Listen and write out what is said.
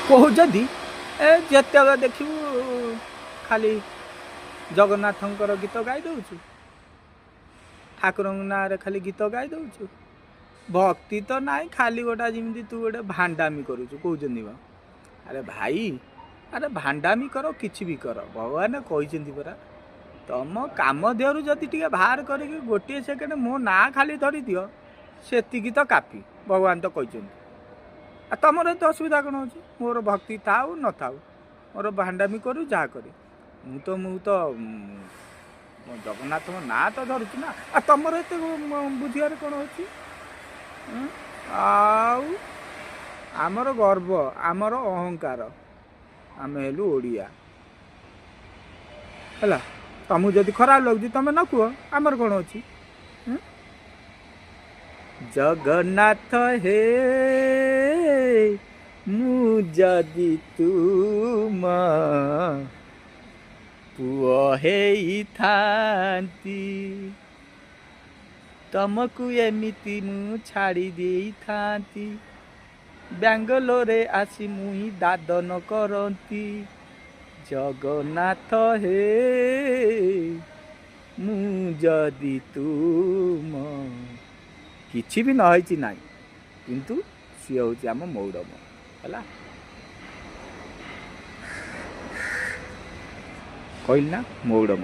କହୁଛନ୍ତି ଏ ଯେତେବେଳେ ଦେଖିବୁ ଖାଲି ଜଗନ୍ନାଥଙ୍କର ଗୀତ ଗାଇ ଦେଉଛୁ, ଠାକୁରଙ୍କ ନାଁରେ ଖାଲି ଗୀତ ଗାଇ ଦେଉଛୁ, ଭକ୍ତି ତ ନାହିଁ, ଖାଲି ଗୋଟା ଯେମିତି ତୁ ଗୋଟେ ଭାଣ୍ଡାମି କରୁଛୁ କହୁଛନ୍ତି ବା। ଆରେ ଭାଇ, ଆରେ ଭାଣ୍ଡାମି କର କିଛି ବି କର, ଭଗବାନ କହିଛନ୍ତି ପରା ତମ କାମ ଦେହରୁ ଯଦି ଟିକେ ବାହାର କରିକି ଗୋଟିଏ ସେକେଣ୍ଡ ମୋ ନାଁ ଖାଲି ଧରିଦିଅ, ସେତିକି ତ କାଫି, ଭଗବାନ ତ କହିଛନ୍ତି। ଆଉ ତମର ଏତେ ଅସୁବିଧା କ'ଣ ଅଛି? ମୋର ଭକ୍ତି ଥାଉ ନଥାଉ, ମୋର ଭାଣ୍ଡାମି କରୁ ଯାହା କରେ, ମୁଁ ତ ଜଗନ୍ନାଥଙ୍କ ନାଁ ତ ଧରୁଛି ନା। ଆଉ ତମର ଏତେ ବୁଝିବାରେ କ'ଣ ଅଛି? ଆଉ ଆମର ଗର୍ବ, ଆମର ଅହଙ୍କାର, ଆମେ ହେଲୁ ଓଡ଼ିଆ ହେଲା। ତମକୁ ଯଦି ଖରାପ ଲାଗୁଛି ତମେ ନ କୁହ, ଆମର କ'ଣ ଅଛି? ଜଗନ୍ନାଥ ହେ ମୁଁ ଯଦି ତୁମ ପୁଅ ହେଇଥାନ୍ତି, ତମକୁ ଏମିତି ମୁଁ ଛାଡ଼ି ଦେଇଥାନ୍ତି, ବାଙ୍ଗାଲୋରରେ ଆସି ମୁଇଁ ଦାଦନ କରନ୍ତି। ଜଗନ୍ନାଥ ହେ ମୁଁ ଯଦି ତୁମ, କିଛି ବି ନ ହେଇଛି ନାହିଁ, କିନ୍ତୁ ସିଏ ହେଉଛି ଆମ ମଉଡ଼ମ ହେଲା। କହିଲି ନା ମଉଡ଼ମ।